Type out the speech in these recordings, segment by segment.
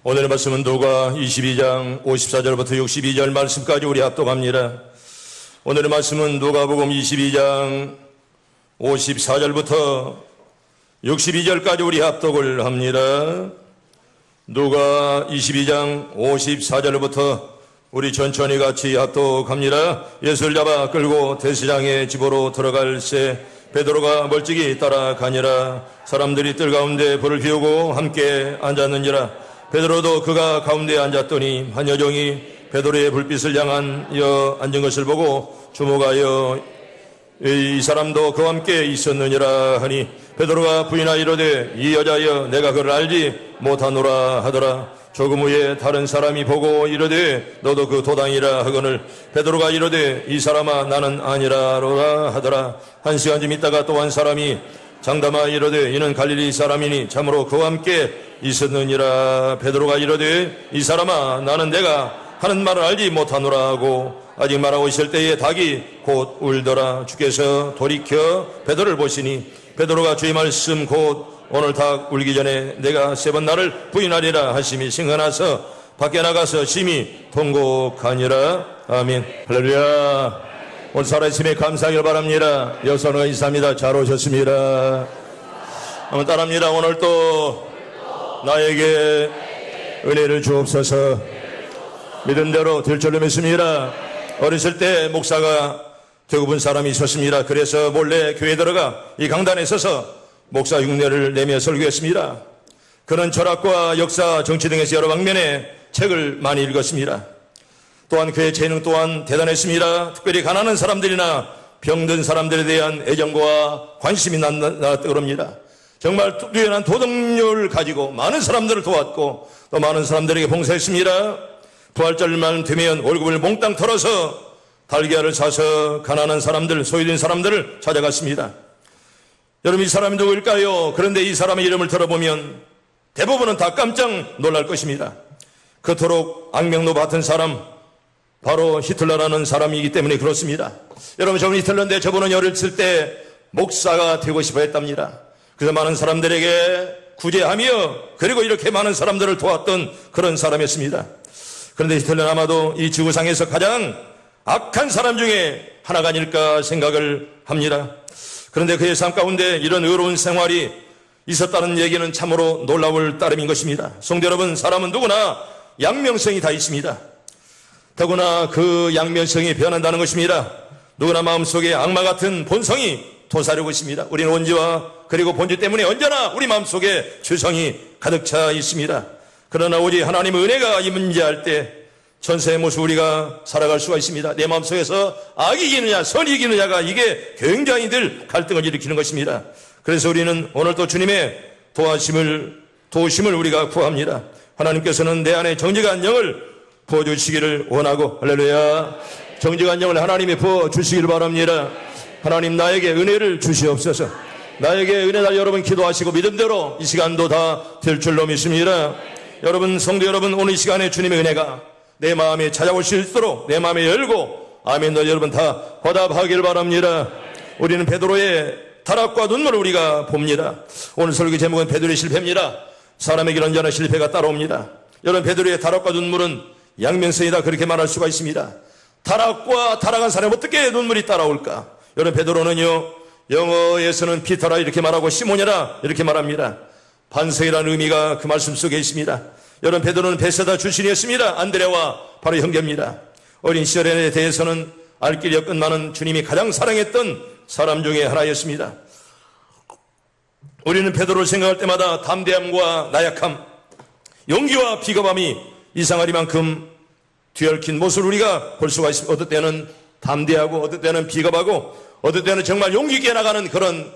오늘의 말씀은 누가 22장 54절부터 62절 말씀까지 우리 합독합니다. 오늘의 말씀은 누가복음 22장 54절부터 62절까지 우리 합독을 합니다. 누가 22장 54절부터 우리 천천히 같이 합독합니다. 예수를 잡아 끌고 대제사장의 집으로 들어갈 새 베드로가 멀찍이 따라가니라. 사람들이 뜰 가운데 불을 피우고 함께 앉았느니라. 베드로도 그가 가운데 앉았더니 한 여종이 베드로의 불빛을 향하여 앉은 것을 보고 주목하여 이 사람도 그와 함께 있었느니라 하니 베드로가 부인하여 이르되 이 여자여 내가 그를 알지 못하노라 하더라. 조금 후에 다른 사람이 보고 이르되 너도 그 도당이라 하거늘 베드로가 이르되 이 사람아 나는 아니라로라 하더라. 한 시간쯤 있다가 또 한 사람이 장담하여 이르되 이는 갈릴리 사람이니 참으로 그와 함께 있었느니라. 베드로가 이르되 이 사람아 나는 내가 하는 말을 알지 못하노라 하고 아직 말하고 있을 때에 닭이 곧 울더라. 주께서 돌이켜 베드로를 보시니 베드로가 주의 말씀 곧 오늘 닭 울기 전에 내가 3번 나를 부인하리라 하심이 생각나서 밖에 나가서 심히 통곡하니라. 아멘. 할렐루야. 오늘 살아있음에 감사하길 바랍니다. 여선호 인사입니다. 잘 오셨습니다. 한번 따라합니다. 오늘 또 나에게 은혜를 주옵소서. 믿음대로 될 줄로 믿습니다. 어렸을 때 목사가 되고 본 사람이 있었습니다. 그래서 몰래 교회에 들어가 이 강단에 서서 목사 흉내를 내며 설교했습니다. 그는 철학과 역사, 정치 등에서 여러 방면의 책을 많이 읽었습니다. 또한 그의 재능 또한 대단했습니다. 특별히 가난한 사람들이나 병든 사람들에 대한 애정과 관심이 뜨겁니다. 정말 뛰어난 도덕률을 가지고 많은 사람들을 도왔고 또 많은 사람들에게 봉사했습니다. 부활절만 되면 월급을 몽땅 털어서 달걀을 사서 가난한 사람들, 소외된 사람들을 찾아갔습니다. 여러분 이 사람이 누구일까요? 그런데 이 사람의 이름을 들어보면 대부분은 다 깜짝 놀랄 것입니다. 그토록 악명도 맡은 사람 바로 히틀러라는 사람이기 때문에 그렇습니다. 여러분 저분 히틀러인데 저분은 어렸을 때 목사가 되고 싶어 했답니다. 그래서 많은 사람들에게 구제하며 그리고 이렇게 많은 사람들을 도왔던 그런 사람이었습니다. 그런데 히틀러는 아마도 이 지구상에서 가장 악한 사람 중에 하나가 아닐까 생각을 합니다. 그런데 그의 삶 가운데 이런 의로운 생활이 있었다는 얘기는 참으로 놀라울 따름인 것입니다. 성도 여러분, 사람은 누구나 양면성이 다 있습니다. 더구나 그 양면성이 변한다는 것입니다. 누구나 마음속에 악마 같은 본성이 도사리고 있습니다. 우리는 원죄와 그리고 본죄 때문에 언제나 우리 마음속에 죄성이 가득 차 있습니다. 그러나 오직 하나님의 은혜가 임재할 때 전세의 모습 우리가 살아갈 수가 있습니다. 내 마음속에서 악이 이기느냐 선이 이기느냐가 이게 굉장히 늘 갈등을 일으키는 것입니다. 그래서 우리는 오늘 또 주님의 도우심을 우리가 구합니다. 하나님께서는 내 안에 정직한 영을 부어주시기를 원하고 할렐루야. 정직한 영을 하나님이 부어주시기를 바랍니다. 하나님 나에게 은혜를 주시옵소서. 나에게 은혜 달 여러분 기도하시고 믿음대로 이 시간도 다 될 줄로 믿습니다. 여러분 성도 여러분 오늘 이 시간에 주님의 은혜가 내 마음에 찾아올 수 있도록 내 마음에 열고 아멘 너 여러분 다 화답하기를 바랍니다. 우리는 베드로의 타락과 눈물을 우리가 봅니다. 오늘 설교 제목은 베드로의 실패입니다. 사람에게 언제나 실패가 따라옵니다. 여러분 베드로의 타락과 눈물은 양면성이다 그렇게 말할 수가 있습니다. 타락과 타락한 사람이 어떻게 눈물이 따라올까? 여러분 베드로는요 영어에서는 피터라 이렇게 말하고 시몬이라 이렇게 말합니다. 반석이라는 의미가 그 말씀 속에 있습니다. 여러분 베드로는 베세다 출신이었습니다. 안드레와 바로 형제입니다. 어린 시절에 대해서는 알 길이 없건만은 주님이 가장 사랑했던 사람 중에 하나였습니다. 우리는 베드로를 생각할 때마다 담대함과 나약함, 용기와 비겁함이 이상하리만큼 뒤얽힌 모습을 우리가 볼 수가 있습니다. 어떨 때는 담대하고 어떨 때는 비겁하고 어떨 때는 정말 용기 있게 나가는 그런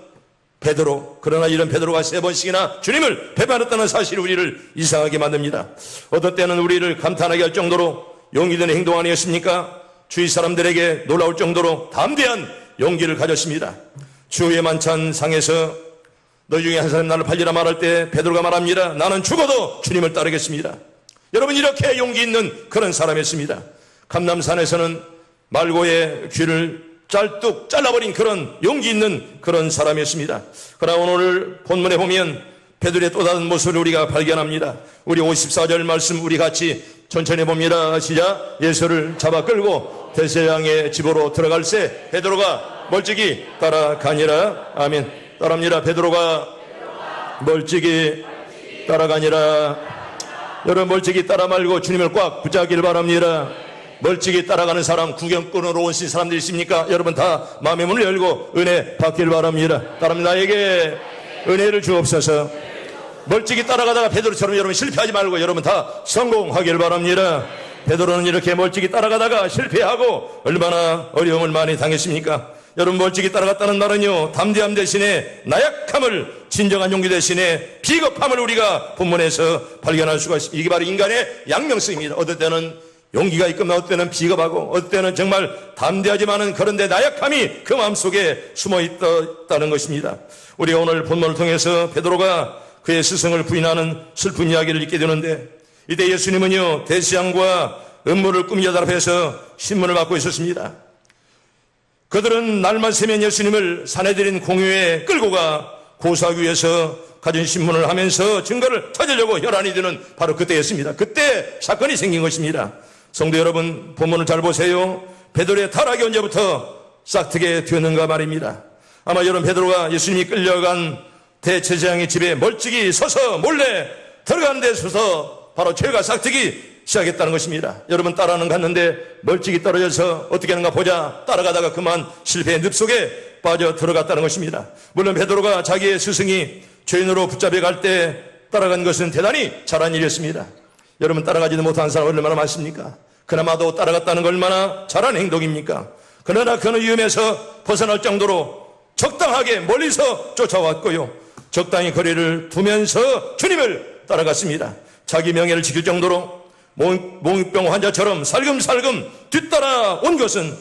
베드로. 그러나 이런 베드로가 3번씩이나 주님을 배반했다는 사실이 우리를 이상하게 만듭니다. 어떨 때는 우리를 감탄하게 할 정도로 용기 있는 행동 아니었습니까? 주위 사람들에게 놀라울 정도로 담대한 용기를 가졌습니다. 주의 만찬상에서 너희 중에 한 사람 나를 팔리라 말할 때 베드로가 말합니다. 나는 죽어도 주님을 따르겠습니다. 여러분 이렇게 용기 있는 그런 사람이었습니다. 감남산에서는 말고의 귀를 짤뚝 잘라버린 그런 용기 있는 그런 사람이었습니다. 그러나 오늘 본문에 보면 베드로의 또 다른 모습을 우리가 발견합니다. 우리 54절 말씀 우리 같이 천천히 봅니다. 시작. 예수를 잡아 끌고 대제사장의 집으로 들어갈새 베드로가 멀찍이 따라가니라. 아멘. 따라합니다. 베드로가 멀찍이 따라가니라. 여러분 멀찍이 따라 말고 주님을 꽉 붙잡기를 바랍니다. 멀찍이 따라가는 사람, 구경꾼으로 오신 사람들 있습니까? 여러분 다 마음의 문을 열고 은혜 받기를 바랍니다. 따라합니다. 나에게 은혜를 주옵소서. 멀찍이 따라가다가 베드로처럼 여러분 실패하지 말고 여러분 다 성공하기를 바랍니다. 베드로는 이렇게 멀찍이 따라가다가 실패하고 얼마나 어려움을 많이 당했습니까? 여러분 멀찍이 따라갔다는 말은요, 담대함 대신에 나약함을, 진정한 용기 대신에 비겁함을 우리가 본문에서 발견할 수가 있습니다. 이게 바로 인간의 양면성입니다. 어떨 때는 용기가 있거나 어떨 때는 비겁하고 어떨 때는 정말 담대하지만은 그런데 나약함이 그 마음속에 숨어 있다는 것입니다. 우리가 오늘 본문을 통해서 베드로가 그의 스승을 부인하는 슬픈 이야기를 읽게 되는데, 이때 예수님은요 대제사장과 음모를 꾸민 자들 앞에서 신문을 받고 있었습니다. 그들은 날만 새면 예수님을 사내들인 공유에 끌고 가 고소하기 위해서 가진 신문을 하면서 증거를 찾으려고 혈안이 드는 바로 그때였습니다. 그때 사건이 생긴 것입니다. 성도 여러분, 본문을 잘 보세요. 베드로의 타락이 언제부터 싹트게 되었는가 말입니다. 아마 여러분 베드로가 예수님이 끌려간 대제사장의 집에 멀찍이 서서 몰래 들어가는 데 서서 바로 죄가 싹트기 시작했다는 것입니다. 여러분 따라는 갔는데 멀찍이 떨어져서 어떻게 하는가 보자 따라가다가 그만 실패의 늪 속에 빠져 들어갔다는 것입니다. 물론 베드로가 자기의 스승이 죄인으로 붙잡혀 갈 때 따라간 것은 대단히 잘한 일이었습니다. 여러분 따라가지도 못한 사람 얼마나 많습니까? 그나마도 따라갔다는 걸 얼마나 잘한 행동입니까? 그러나 그는 위험에서 벗어날 정도로 적당하게 멀리서 쫓아왔고요, 적당히 거리를 두면서 주님을 따라갔습니다. 자기 명예를 지킬 정도로 몽유병 환자처럼 살금살금 뒤따라 온 것은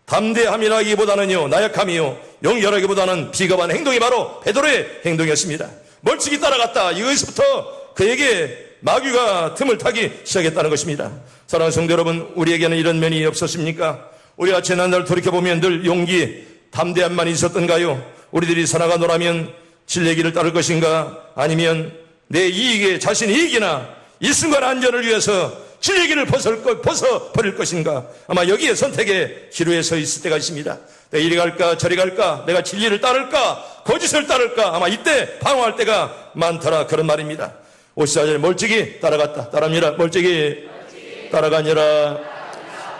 담대함이라기보다는요 나약함이요 용결하기보다는 비겁한 행동이 바로 베드로의 행동이었습니다. 멀찍이 따라갔다, 이것부터 그에게 마귀가 틈을 타기 시작했다는 것입니다. 사랑하는 성도 여러분, 우리에게는 이런 면이 없었습니까? 우리가 지난날 돌이켜보면 늘 용기, 담대함만 있었던가요? 우리들이 살아가노라면 진리의 길을 따를 것인가? 아니면 내 이익에 자신 이익이나 이 순간 안전을 위해서 진리의 길을 벗어버릴 것인가? 아마 여기에 선택의 기로에 서 있을 때가 있습니다. 내가 이리 갈까 저리 갈까, 내가 진리를 따를까 거짓을 따를까, 아마 이때 방황할 때가 많더라, 그런 말입니다. 54절 멀찍이 따라갔다. 따라합니다. 멀찍이 따라가니라.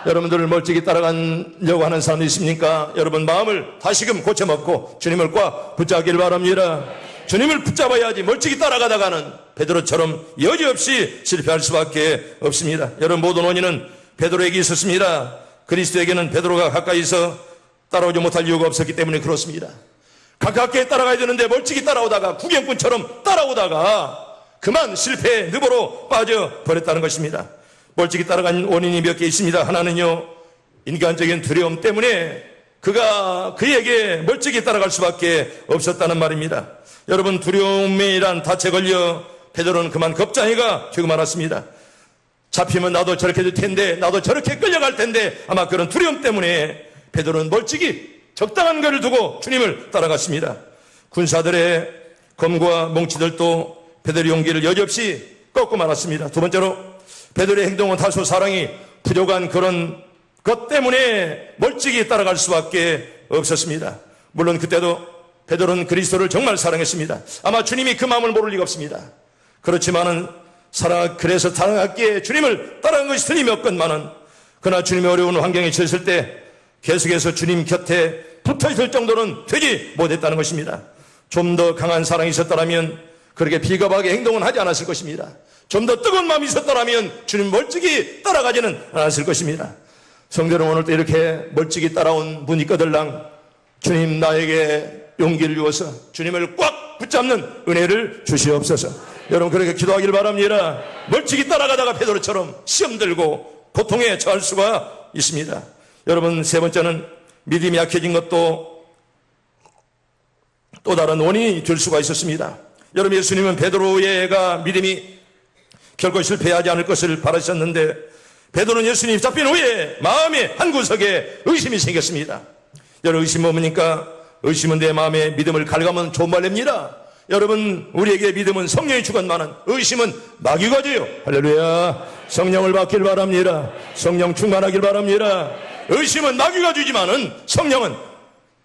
여러분들 멀찍이 따라가려고 하는 사람도 있습니까? 여러분 마음을 다시금 고쳐먹고 주님을 꽉 붙잡기를 바랍니다. 주님을 붙잡아야지 멀찍이 따라가다가는 베드로처럼 여지없이 실패할 수밖에 없습니다. 여러분 모든 원인은 베드로에게 있었습니다. 그리스도에게는 베드로가 가까이서 따라오지 못할 이유가 없었기 때문에 그렇습니다. 가깝게 따라가야 되는데 멀찍이 따라오다가 구경꾼처럼 따라오다가 그만 실패의 늪으로 빠져버렸다는 것입니다. 멀찍이 따라간 원인이 몇 개 있습니다. 하나는요, 인간적인 두려움 때문에 그에게 멀찍이 따라갈 수밖에 없었다는 말입니다. 여러분 두려움이란 닻에 걸려 베드로는 그만 겁장이가 되고 말았습니다. 잡히면 나도 저렇게 될 텐데, 나도 저렇게 끌려갈 텐데, 아마 그런 두려움 때문에 베드로는 멀찍이 적당한 거리를 두고 주님을 따라갔습니다. 군사들의 검과 몽치들도 베드로의 용기를 여지없이 꺾고 말았습니다. 두 번째로 베드로의 행동은 다소 사랑이 부족한 그런 것 때문에 멀찍이 따라갈 수밖에 없었습니다. 물론 그때도 베드로는 그리스도를 정말 사랑했습니다. 아마 주님이 그 마음을 모를 리가 없습니다. 그렇지만은 그래서 사랑하기에 주님을 따라간 것이 틀림이 없건만은, 그러나 주님이 어려운 환경에 처했을 때 계속해서 주님 곁에 붙어있을 정도는 되지 못했다는 것입니다. 좀 더 강한 사랑이 있었더라면 그렇게 비겁하게 행동은 하지 않았을 것입니다. 좀 더 뜨거운 마음이 있었더라면 주님 멀찍이 따라가지는 않았을 것입니다. 성도 여러분, 오늘 또 이렇게 멀찍이 따라온 분이 거들랑 주님 나에게 용기를 주어서 주님을 꽉 붙잡는 은혜를 주시옵소서. 여러분 그렇게 기도하길 바랍니다. 멀찍이 따라가다가 베드로처럼 시험 들고 고통에 처할 수가 있습니다. 여러분 세 번째는 믿음이 약해진 것도 또 다른 원인이 될 수가 있었습니다. 여러분 예수님은 베드로가 믿음이 결코 실패하지 않을 것을 바라셨는데, 베드로는 예수님이 잡힌 후에 마음의 한 구석에 의심이 생겼습니다. 여러분 의심은 뭡니까? 의심은 내 마음의 믿음을 갉아먹는 좋은 말입니다. 여러분, 우리에게 믿음은 성령이 주건만은 의심은 마귀가 줘요. 할렐루야. 성령을 받길 바랍니다. 성령 충만하길 바랍니다. 의심은 마귀가 주지만은 성령은,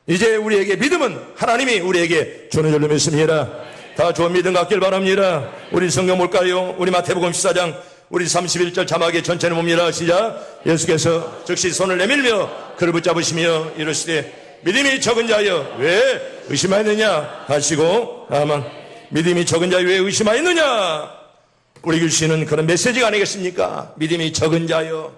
이제 우리에게 믿음은 하나님이 우리에게 주는 줄로 믿습니다. 다 좋은 믿음 갖길 바랍니다. 우리 성경 볼까요? 우리 마태복음 14장 우리 31절 자막에 전체를 봅니다. 시작. 예수께서 즉시 손을 내밀며 그를 붙잡으시며 이르시되 믿음이 적은 자여 왜 의심하였느냐 하시고, 아멘. 믿음이 적은 자여 왜 의심하였느냐, 우리 주시는 그런 메시지가 아니겠습니까? 믿음이 적은 자여.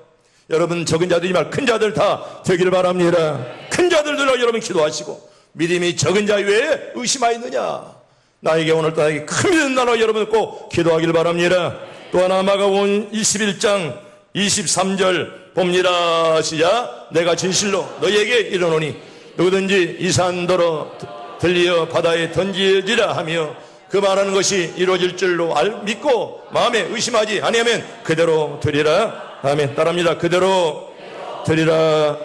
여러분, 적은 자들이 말 큰 자들 다 되기를 바랍니다. 큰 자들들로 여러분 기도하시고, 믿음이 적은 자여 왜 의심하였느냐, 나에게 오늘도 나에게 큰 믿음 나눠 여러분 꼭 기도하기를 바랍니다. 또 하나 마가복음 21장 23절 봅니다. 시작. 내가 진실로 너희에게 이르노니 누구든지 이 산더러 들리어 바다에 던지지라 하며 그 말하는 것이 이루어질 줄로 믿고 마음에 의심하지 아니하면 그대로 되리라. 아멘. 따라합니다. 그대로 되리라.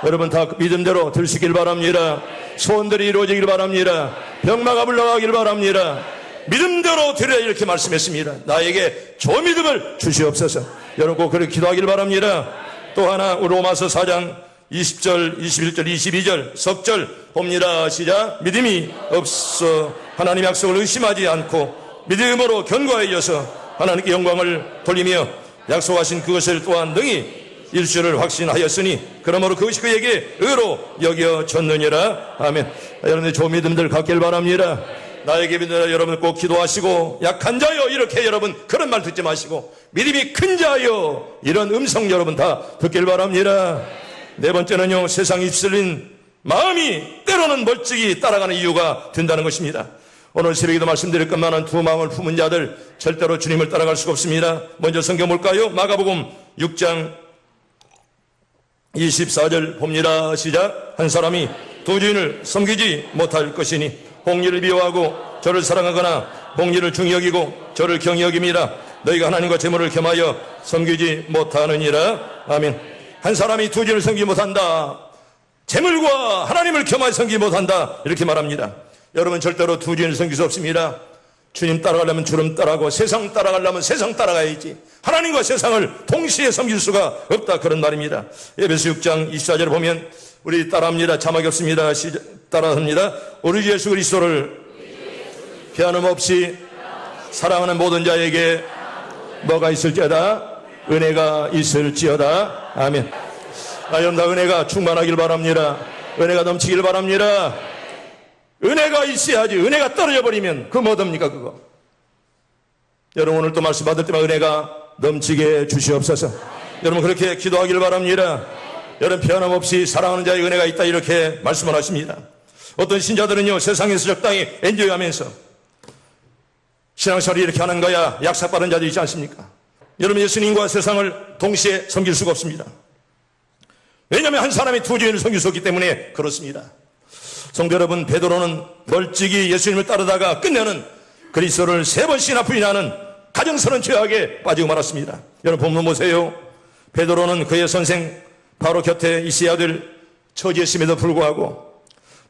여러분 다 믿음대로 될 수 있길 바랍니다. 소원들이 이루어지길 바랍니다. 병마가 물러가길 바랍니다. 믿음대로 되리라 이렇게 말씀했습니다. 나에게 저 믿음을 주시옵소서. 여러분 꼭 그렇게 기도하길 바랍니다. 또 하나 로마서 4장 20절, 21절, 22절 석절 봅니다. 시작. 믿음이 없어 하나님의 약속을 의심하지 않고 믿음으로 견고하여서 하나님께 영광을 돌리며 약속하신 그것을 또한 능히 일수를 확신하였으니 그러므로 그것이 그에게 의로 여겨졌느니라. 아멘. 여러분들 좋은 믿음들 갖길 바랍니다. 나에게 믿으라. 여러분 꼭 기도하시고, 약한 자여 이렇게 여러분 그런 말 듣지 마시고, 믿음이 큰 자여 이런 음성 여러분 다 듣길 바랍니다. 네 번째는요, 세상이 휩쓸린 마음이 때로는 멀찍이 따라가는 이유가 된다는 것입니다. 오늘 새벽에도 말씀드릴 것만은 두 마음을 품은 자들 절대로 주님을 따라갈 수가 없습니다. 먼저 성경 볼까요? 마가복음 6장 24절 봅니다. 시작. 한 사람이 두 주인을 섬기지 못할 것이니 공리를 미워하고 저를 사랑하거나 공리를 중히 여기고 저를 경히 여김이라. 너희가 하나님과 재물을 겸하여 섬기지 못하느니라. 아멘. 한 사람이 두 주인을 섬기지 못한다. 재물과 하나님을 겸하여 섬기지 못한다. 이렇게 말합니다. 여러분 절대로 두 주인을 섬길 수 없습니다. 주님 따라가려면 주님 따라가고 세상 따라가려면 세상 따라가야지 하나님과 세상을 동시에 섬길 수가 없다. 그런 말입니다. 에베소 6장 24절을 보면 우리 따라합니다. 자막이 없습니다. 따라합니다. 우리 주 예수 그리스도를 변함없이 사랑하는 모든 자에게 뭐가 있을지어다? 은혜가 있을지어다. 아멘. 여러분 다 은혜가 충만하길 바랍니다. 은혜가 넘치길 바랍니다. 은혜가 있어야지. 은혜가 떨어져 버리면 그 뭐됩니까 그거. 여러분 오늘 또 말씀 받을 때마다 은혜가 넘치게 주시옵소서. 여러분 그렇게 기도하길 바랍니다. 여러분 변함없이 사랑하는 자의 은혜가 있다 이렇게 말씀을 하십니다. 어떤 신자들은요 세상에서 적당히 엔조이하면서 신앙생활을 이렇게 하는 거야 약삭받은 자도 있지 않습니까? 여러분 예수님과 세상을 동시에 섬길 수가 없습니다. 왜냐하면 한 사람이 두 주인을 섬길 수 없기 때문에 그렇습니다. 성도 여러분, 베드로는 멀찍이 예수님을 따르다가 끝내는 그리스도를 3번씩이나 부인하는 가정스러운 죄악에 빠지고 말았습니다. 여러분 본문 보세요. 베드로는 그의 선생 바로 곁에 있어야 될 처지였음에도 불구하고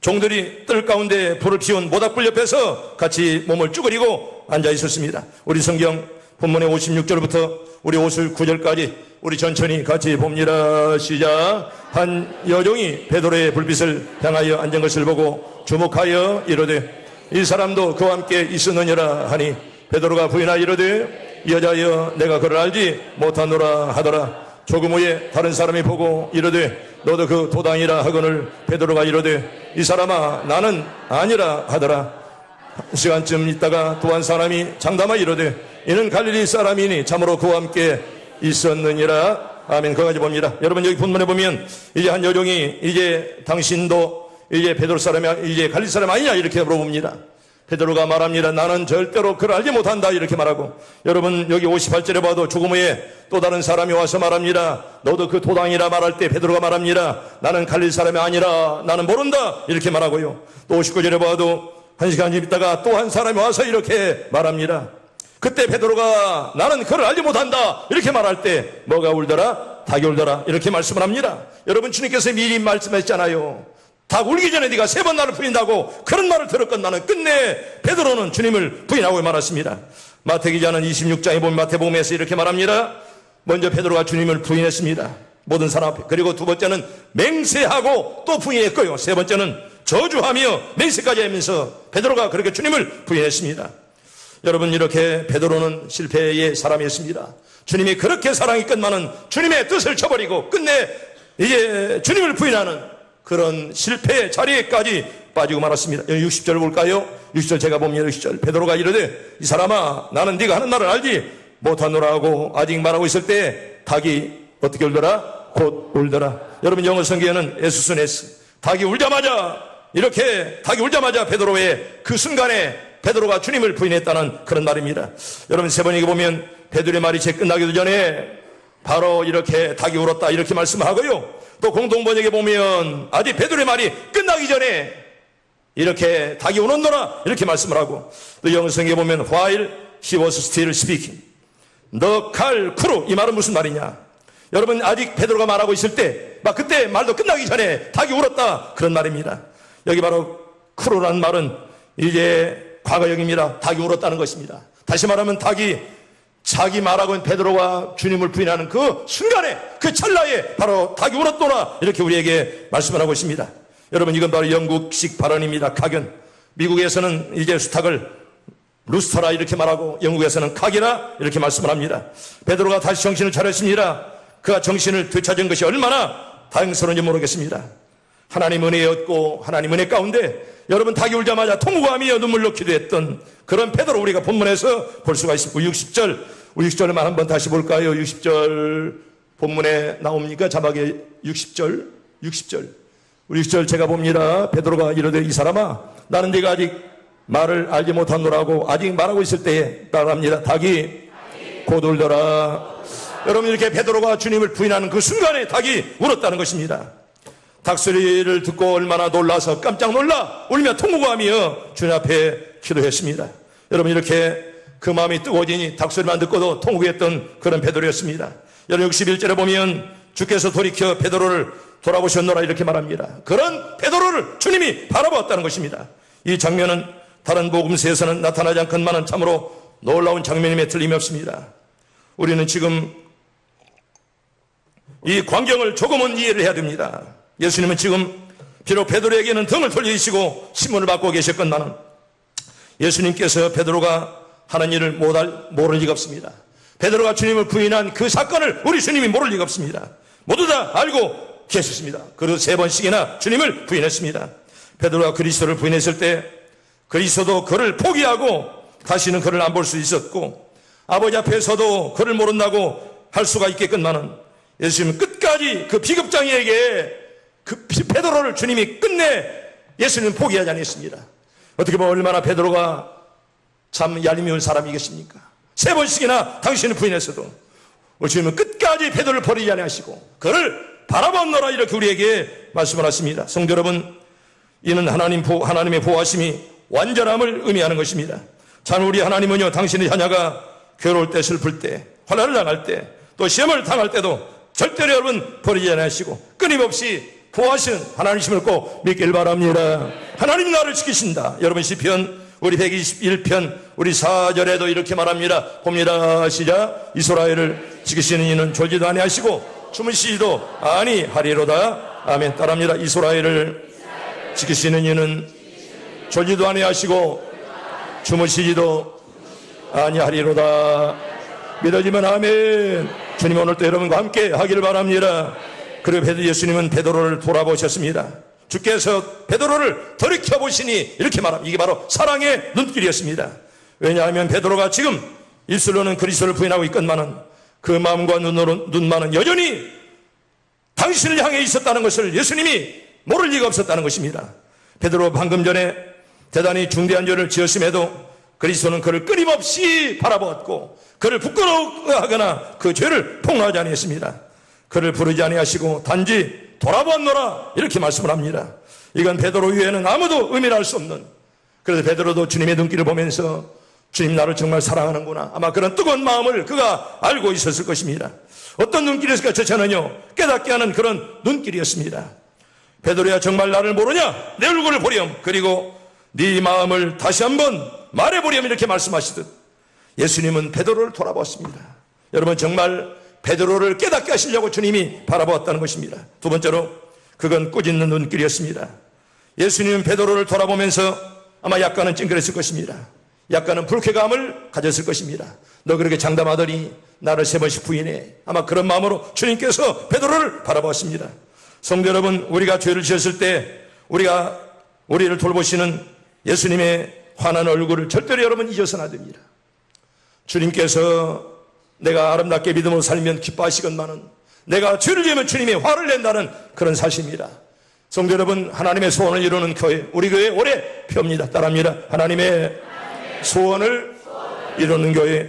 종들이 뜰 가운데 불을 피운 모닥불 옆에서 같이 몸을 쭈그리고 앉아 있었습니다. 우리 성경 본문의 56절부터 우리 59절까지 우리 천천히 같이 봅니다. 시작. 한 여종이 베드로의 불빛을 향하여 앉은 것을 보고 주목하여 이르되 이 사람도 그와 함께 있었느니라 하니 베드로가 부인하여 이르되 여자여 내가 그를 알지 못하노라 하더라. 조금 후에 다른 사람이 보고 이르되 너도 그 도당이라 하거늘 베드로가 이르되 이 사람아 나는 아니라 하더라. 한 시간쯤 있다가 또 한 사람이 장담하여 이르되 이는 갈릴리 사람이니 참으로 그와 함께 있었느니라. 아멘. 거기까지 봅니다. 여러분 여기 본문에 보면 이제 한 여종이 이제 당신도 이제 베드로 사람이 이제 갈릴리 사람 아니냐 이렇게 물어봅니다. 베드로가 말합니다. 나는 절대로 그를 알지 못한다 이렇게 말하고 여러분 여기 58절에 봐도 조금 후에 또 다른 사람이 와서 말합니다. 너도 그 도당이라 말할 때 베드로가 말합니다. 나는 갈릴리 사람이 아니라 나는 모른다 이렇게 말하고요. 또 59절에 봐도 한 시간 있다가 또 한 사람이 와서 이렇게 말합니다. 그때 베드로가 나는 그를 알지 못한다 이렇게 말할 때 뭐가 울더라? 닭이 울더라 이렇게 말씀을 합니다. 여러분 주님께서 미리 말씀하셨잖아요. 닭 울기 전에 네가 3번 나를 부인다고 그런 말을 들었건만은 끝내 베드로는 주님을 부인하고 말았습니다. 마태기자는 26장에 보면 마태복음에서 이렇게 말합니다. 먼저 베드로가 주님을 부인했습니다. 모든 사람 앞에. 그리고 두 번째는 맹세하고 또 부인했고요. 세 번째는 저주하며 맹세까지 하면서 베드로가 그렇게 주님을 부인했습니다. 여러분, 이렇게 베드로는 실패의 사람이었습니다. 주님이 그렇게 사랑했건만은 주님의 뜻을 저버리고 끝내 이제 주님을 부인하는 그런 실패의 자리에까지 빠지고 말았습니다. 60절 볼까요? 60절 제가 봅니다. 60절. 베드로가 이르되 이 사람아, 나는 네가 하는 말을 알지 못하노라 하고 아직 말하고 있을 때 닭이 어떻게 울더라? 곧 울더라. 여러분, 영어 성경에는 에스순에스, 닭이 울자마자, 이렇게 닭이 울자마자 베드로의 그 순간에 베드로가 주님을 부인했다는 그런 말입니다. 여러분, 세 번역에 보면 베드로의 말이 채 끝나기도 전에 바로 이렇게 닭이 울었다 이렇게 말씀하고요. 또 공동번역에 보면 아직 베드로의 말이 끝나기 전에 이렇게 닭이 우는노라 이렇게 말씀을 하고, 또 영성에 보면 while he was still speaking, 너 칼 크루, 이 말은 무슨 말이냐? 여러분, 아직 베드로가 말하고 있을 때, 막 그때 말도 끝나기 전에 닭이 울었다 그런 말입니다. 여기 바로 크루라는 말은 이제 과거형입니다. 닭이 울었다는 것입니다. 다시 말하면 닭이 자기 말하고 베드로가 주님을 부인하는 그 순간에, 그 찰나에 바로 닭이 울었도라 이렇게 우리에게 말씀을 하고 있습니다. 여러분, 이건 바로 영국식 발언입니다. 각연. 미국에서는 이제 수탉을 루스터라 이렇게 말하고 영국에서는 칵이라 이렇게 말씀을 합니다. 베드로가 다시 정신을 차렸습니다. 그가 정신을 되찾은 것이 얼마나 다행스러운지 모르겠습니다. 하나님 은혜였고 하나님 은혜 가운데 여러분, 닭이 울자마자 통곡하며 눈물 넣기도 했던 그런 베드로 우리가 본문에서 볼 수가 있습니다. 60절만 한번 다시 볼까요? 60절 본문에 나옵니까? 자막에 60절. 우리 60절 제가 봅니다. 베드로가 이르되 이 사람아, 나는 네가 아직 말을 알지 못하노라고 아직 말하고 있을 때에 따라합니다. 닭이 곧 울더라. 여러분, 이렇게 베드로가 주님을 부인하는 그 순간에 닭이 울었다는 것입니다. 닭소리를 듣고 얼마나 놀라서 깜짝 놀라 울며 통곡하며 주님 앞에 기도했습니다. 여러분, 이렇게 그 마음이 뜨거워지니 닭소리만 듣고도 통곡했던 그런 베드로였습니다. 여러분, 61절에 보면 주께서 돌이켜 베드로를 돌아보셨노라 이렇게 말합니다. 그런 베드로를 주님이 바라보았다는 것입니다. 이 장면은 다른 복음서에서는 나타나지 않건만은 참으로 놀라운 장면임에 틀림이 없습니다. 우리는 지금 이 광경을 조금은 이해를 해야 됩니다. 예수님은 지금 비록 베드로에게는 등을 돌리시고 신문을 받고 계셨건만은 예수님께서 베드로가 하는 일을 모를 리가 없습니다. 베드로가 주님을 부인한 그 사건을 우리 주님이 모를 리가 없습니다. 모두 다 알고 계셨습니다. 그리고 3번씩이나 주님을 부인했습니다. 베드로가 그리스도를 부인했을 때 그리스도도 그를 포기하고 다시는 그를 안 볼 수 있었고, 아버지 앞에서도 그를 모른다고 할 수가 있겠건만은 예수님은 끝까지 그 비급장이에게 그 베드로를 주님이 끝내 예수님은 포기하지 않았습니다. 어떻게 보면 얼마나 베드로가 참 얄미운 사람이겠습니까? 3번씩이나 당신을 부인했어도 우리 주님은 끝까지 베드로를 버리지 아니하시고 그를 바라보노라 이렇게 우리에게 말씀을 하십니다. 성도 여러분, 이는 하나님의 보호하심이 완전함을 의미하는 것입니다. 참 우리 하나님은요, 당신의 자녀가 괴로울 때, 슬플 때, 환난을 당할 때, 또 시험을 당할 때도 절대로 여러분 버리지 않으시고 끊임없이 보호하시는 하나님이심을 꼭 믿길 바랍니다. 하나님 나를 지키신다. 여러분, 시편 우리 121편 우리 4절에도 이렇게 말합니다. 봅니다. 시작. 이스라엘을 지키시는 이는 졸지도 아니하시고 주무시지도 아니하리로다. 아멘. 따라합니다. 이스라엘을 지키시는 이는 졸지도 아니하시고 주무시지도 아니하리로다. 믿어지면 아멘. 주님 오늘도 여러분과 함께 하기를 바랍니다. 그리고 예수님은 베드로를 돌아보셨습니다. 주께서 베드로를 돌이켜보시니 이렇게 말합니다. 이게 바로 사랑의 눈길이었습니다. 왜냐하면 베드로가 지금 입술로는 그리스도를 부인하고 있건만은 그 마음과 눈만은 여전히 당신을 향해 있었다는 것을 예수님이 모를 리가 없었다는 것입니다. 베드로 방금 전에 대단히 중대한 죄를 지었음에도 그리스도는 그를 끊임없이 바라보았고 그를 부끄러워하거나 그 죄를 폭로하지 아니했습니다. 그를 부르지 아니하시고 단지 돌아보았노라 이렇게 말씀을 합니다. 이건 베드로 외에는 아무도 의미를 알 수 없는, 그래서 베드로도 주님의 눈길을 보면서 주님 나를 정말 사랑하는구나, 아마 그런 뜨거운 마음을 그가 알고 있었을 것입니다. 어떤 눈길이었을까? 저 저는요 깨닫게 하는 그런 눈길이었습니다. 베드로야, 정말 나를 모르냐? 내 얼굴을 보렴. 그리고 네 마음을 다시 한번 말해보렴. 이렇게 말씀하시듯 예수님은 베드로를 돌아보았습니다. 여러분, 정말 베드로를 깨닫게 하시려고 주님이 바라보았다는 것입니다. 두 번째로, 그건 꾸짖는 눈길이었습니다. 예수님은 베드로를 돌아보면서 아마 약간은 찡그렸을 것입니다. 약간은 불쾌감을 가졌을 것입니다. 너 그렇게 장담하더니 나를 3번씩 부인해. 아마 그런 마음으로 주님께서 베드로를 바라보았습니다. 성도 여러분, 우리가 죄를 지었을 때 우리를 돌보시는 예수님의 환한 얼굴을 절대로 여러분 잊어서는 안 됩니다. 주님께서 내가 아름답게 믿음으로 살면 기뻐하시건만은 내가 죄를 지으면 주님이 화를 낸다는 그런 사실입니다. 성도 여러분, 하나님의 소원을 이루는 교회, 우리 교회 오래 펴옵니다. 따라합니다. 하나님의 소원을 이루는 교회,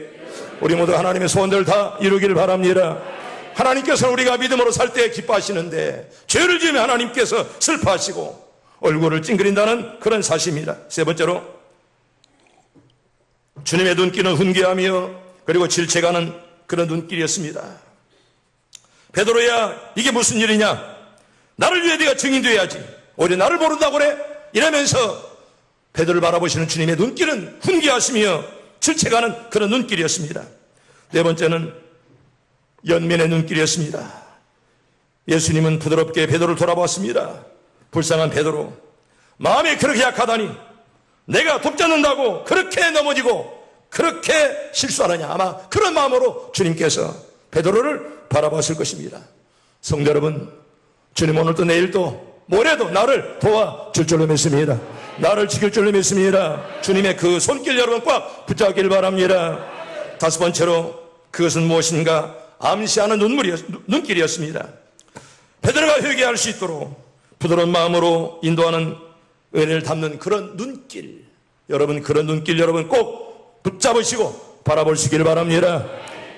우리 모두 하나님의 소원들을 다 이루기를 바랍니다. 하나님께서는 우리가 믿음으로 살 때 기뻐하시는데 죄를 지으면 하나님께서 슬퍼하시고 얼굴을 찡그린다는 그런 사실입니다. 세 번째로, 주님의 눈길은 훈계하며 그리고 질책하는 그런 눈길이었습니다. 베드로야, 이게 무슨 일이냐? 나를 위해 네가 증인되어야지. 오히려 나를 모른다고 그래? 이러면서 베드로를 바라보시는 주님의 눈길은 훈계하시며 질책하는 그런 눈길이었습니다. 네 번째는 연민의 눈길이었습니다. 예수님은 부드럽게 베드로를 돌아보았습니다. 불쌍한 베드로, 마음이 그렇게 약하다니 내가 돕잡는다고 그렇게 넘어지고 그렇게 실수하느냐. 아마 그런 마음으로 주님께서 베드로를 바라봤을 것입니다. 성도 여러분, 주님 오늘도 내일도 모레도 나를 도와줄 줄로 믿습니다. 나를 지킬 줄로 믿습니다. 주님의 그 손길 여러분 꽉 붙잡길 바랍니다. 다섯 번째로, 그것은 무엇인가? 암시하는 눈길이었습니다. 베드로가 회개할 수 있도록 부드러운 마음으로 인도하는 은혜를 담는 그런 눈길, 여러분, 그런 눈길 여러분 꼭 붙잡으시고 바라볼 수 있기를 바랍니다.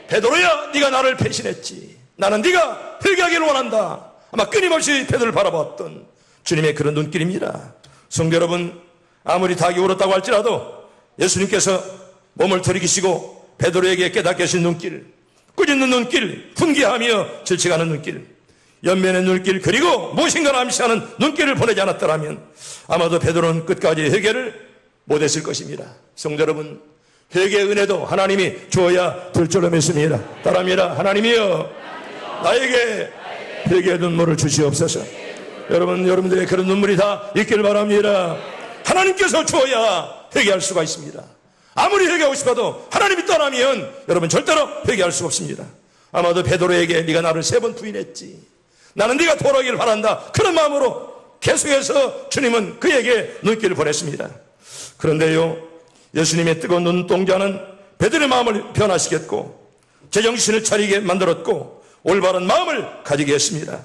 베드로야, 네가 나를 배신했지. 나는 네가 회개하기를 원한다. 아마 끊임없이 베드로를 바라봤던 주님의 그런 눈길입니다. 성도 여러분, 아무리 닭이 울었다고 할지라도 예수님께서 몸을 들이키시고 베드로에게 깨닫게 하신 눈길, 꾸짖는 눈길, 훈계하며 질책하는 눈길, 연면의 눈길, 그리고 무엇인가를 암시하는 눈길을 보내지 않았더라면 아마도 베드로는 끝까지 회개를 못했을 것입니다. 성도 여러분, 회개의 은혜도 하나님이 주어야 될 줄로 믿습니다. 따라합니다. 하나님이여, 나에게 회개의 눈물을 주시옵소서. 여러분들의 그런 눈물이 다 있길 바랍니다. 하나님께서 주어야 회개할 수가 있습니다. 아무리 회개하고 싶어도 하나님이 떠나면 여러분 절대로 회개할 수가 없습니다. 아마도 베드로에게 네가 나를 3번 부인했지. 나는 네가 돌아오기를 바란다. 그런 마음으로 계속해서 주님은 그에게 눈길을 보냈습니다. 그런데요, 예수님의 뜨거운 눈동자는 베드로의 마음을 변화시켰고 제정신을 차리게 만들었고 올바른 마음을 가지게 했습니다.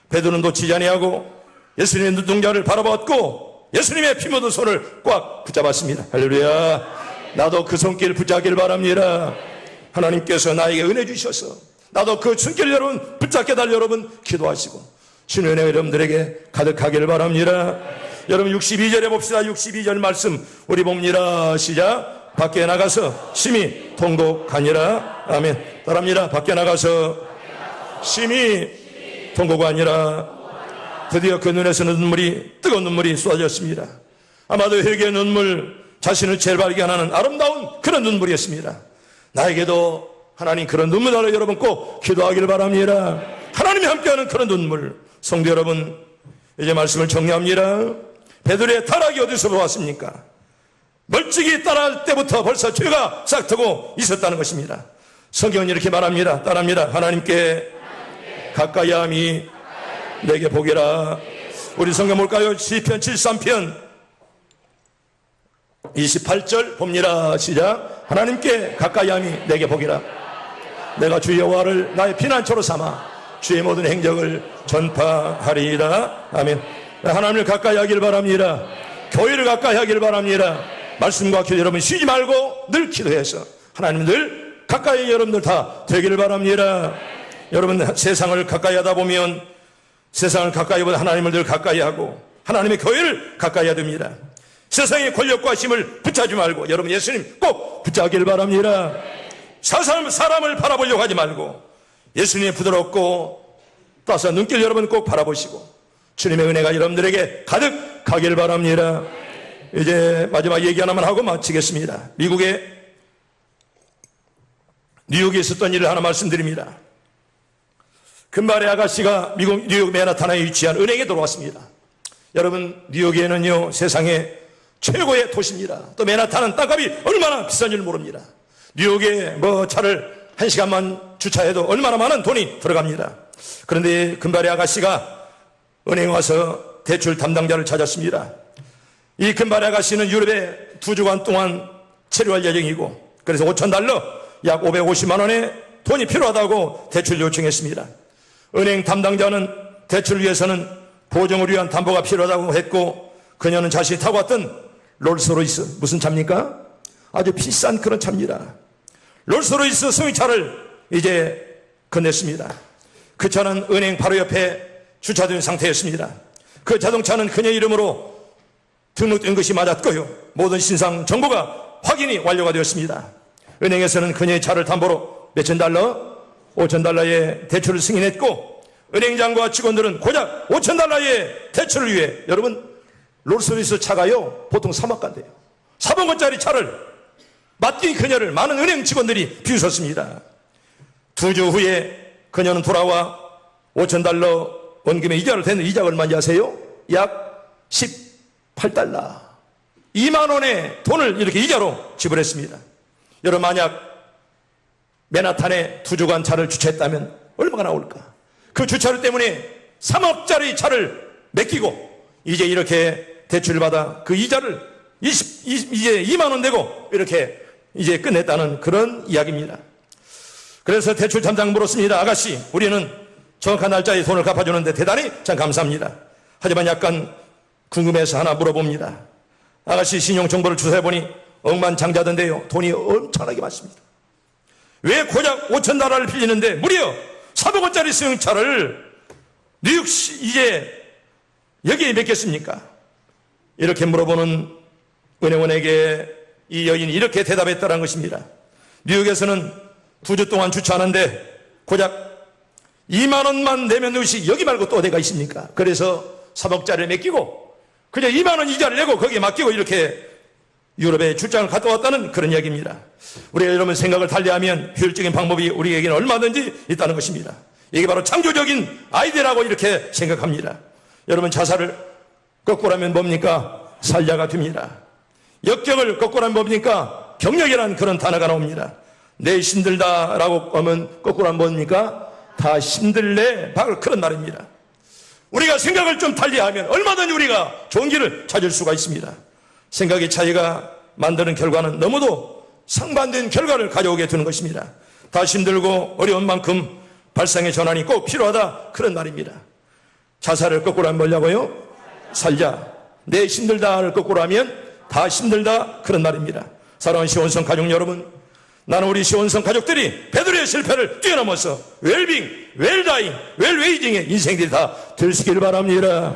베드로는 놓치지 아니하고 예수님의 눈동자를 바라봤고 예수님의 피 묻은 손을 꽉 붙잡았습니다. 할렐루야. 나도 그 손길 붙잡기를 바랍니다. 하나님께서 나에게 은혜 주셔서 나도 그 손길 여러분 붙잡게 달 여러분 기도하시고 주님의 은혜 여러분들에게 가득하기를 바랍니다. 여러분 62절에 봅시다. 62절 말씀 우리 봅니다. 시작. 밖에 나가서 심히 통곡하니라. 아멘. 따라합니다. 밖에 나가서 심히 통곡하니라. 드디어 그 눈에서는 눈물이, 뜨거운 눈물이 쏟아졌습니다. 아마도 회개의 눈물, 자신을 재발하게 하는 아름다운 그런 눈물이었습니다. 나에게도 하나님 그런 눈물을 여러분 꼭 기도하기를 바랍니다. 하나님이 함께하는 그런 눈물. 성도 여러분, 이제 말씀을 정리합니다. 베드로의 타락이 어디서 왔습니까? 멀찍이 따라할 때부터 벌써 죄가 싹트고 있었다는 것입니다. 성경은 이렇게 말합니다. 따라합니다. 하나님께 가까이함이 내게 복이라. 우리 성경 볼까요? 시편 73편 28절 봅니다. 시작. 하나님께 가까이함이 내게 복이라. 내가 주 여호와를 나의 피난처로 삼아 주의 모든 행적을 전파하리이다. 아멘. 하나님을 가까이 하길 바랍니다. 교회를 가까이 하길 바랍니다. 말씀과 기도 여러분 쉬지 말고 늘 기도해서 하나님 늘 가까이 여러분들 다 되기를 바랍니다. 여러분 세상을 가까이 하다 보면 세상을 가까이 보다 하나님을 늘 가까이 하고 하나님의 교회를 가까이 해야 됩니다. 세상의 권력과 힘을 붙잡지 말고 여러분 예수님 꼭 붙잡기를 바랍니다. 사람을 바라보려고 하지 말고 예수님의 부드럽고 따스한 눈길 여러분 꼭 바라보시고 주님의 은혜가 여러분들에게 가득하길 바랍니다. 이제 마지막 얘기 하나만 하고 마치겠습니다. 미국의 뉴욕에 있었던 일을 하나 말씀드립니다. 금발의 아가씨가 미국 뉴욕 맨하탄에 위치한 은행에 들어왔습니다. 여러분, 뉴욕에는요 세상의 최고의 도시입니다. 또 맨하탄은 땅값이 얼마나 비싼 줄 모릅니다. 뉴욕에 뭐 차를 1시간만 주차해도 얼마나 많은 돈이 들어갑니다. 그런데 금발의 아가씨가 은행에 와서 대출 담당자를 찾았습니다. 이 금발의 아가씨는 유럽에 2주간 동안 체류할 예정이고, 그래서 $5,000, 약 550만 원의 돈이 필요하다고 대출 요청했습니다. 은행 담당자는 대출을 위해서는 보증을 위한 담보가 필요하다고 했고, 그녀는 자신이 타고 왔던 롤스로이스, 무슨 차입니까? 아주 비싼 그런 차입니다. 롤스로이스 승용차를 이제 건넸습니다. 그 차는 은행 바로 옆에 주차된 상태였습니다. 그 자동차는 그녀 이름으로 등록된 것이 맞았고요, 모든 신상 정보가 확인이 완료가 되었습니다. 은행에서는 그녀의 차를 담보로 몇천 달러, $5,000의 대출을 승인했고, 은행장과 직원들은 고작 $5,000의 대출을 위해, 여러분 롤스로이스 차가요 보통 3억 간대요. 3억 원짜리 차를 맡긴 그녀를 많은 은행 직원들이 비웃었습니다. 2주 후에 그녀는 돌아와 $5,000 원금의 이자를 댄 이자가 얼마인지 아세요? 약 $18. 2만 원의 돈을 이렇게 이자로 지불했습니다. 여러분, 만약 맨하탄에 2주간 차를 주차했다면 얼마가 나올까? 그 주차료 때문에 3억짜리 차를 맡기고 이제 이렇게 대출을 받아 그 이자를 이제 2만 원 내고 이렇게 이제 끝냈다는 그런 이야기입니다. 그래서 대출 담당 물었습니다. 아가씨, 우리는 정확한 날짜에 돈을 갚아주는데 대단히 참 감사합니다. 하지만 약간 궁금해서 하나 물어봅니다. 아가씨 신용정보를 조사해보니 억만장자던데요, 돈이 엄청나게 많습니다. 왜 고작 $5,000를 빌리는데 무려 3억 원짜리 승용차를 뉴욕시 이제 여기에 맡겼습니까? 이렇게 물어보는 은행원에게 이 여인이 이렇게 대답했다는 것입니다. 뉴욕에서는 2주 동안 주차하는데 고작 2만 원만 내면 것이 여기 말고 또 어디가 있습니까? 그래서 3억짜리를 맡기고 그냥 2만 원 이자를 내고 거기에 맡기고 이렇게 유럽에 출장을 갔다 왔다는 그런 이야기입니다. 우리가 여러분 생각을 달리하면 효율적인 방법이 우리에게는 얼마든지 있다는 것입니다. 이게 바로 창조적인 아이디어라고 이렇게 생각합니다. 여러분, 자살을 거꾸로 하면 뭡니까? 살자가 됩니다. 역경을 거꾸로 하면 뭡니까? 경력이라는 그런 단어가 나옵니다. 내 힘들다라고 하면 거꾸로 하면 뭡니까? 다 힘들래, 바로 그런 말입니다. 우리가 생각을 좀 달리하면 얼마든지 우리가 좋은 길을 찾을 수가 있습니다. 생각의 차이가 만드는 결과는 너무도 상반된 결과를 가져오게 되는 것입니다. 다 힘들고 어려운 만큼 발상의 전환이 꼭 필요하다, 그런 말입니다. 자살을 거꾸로 하면 뭐냐고요? 살자. 내 힘들다를 거꾸로 하면 다 힘들다, 그런 말입니다. 사랑하는 시온성 가족 여러분, 나는 우리 시온성 가족들이 베드로의 실패를 뛰어넘어서 웰빙, 웰다잉, 웰웨이징의 인생들이 다 될 수 있기를 바랍니다.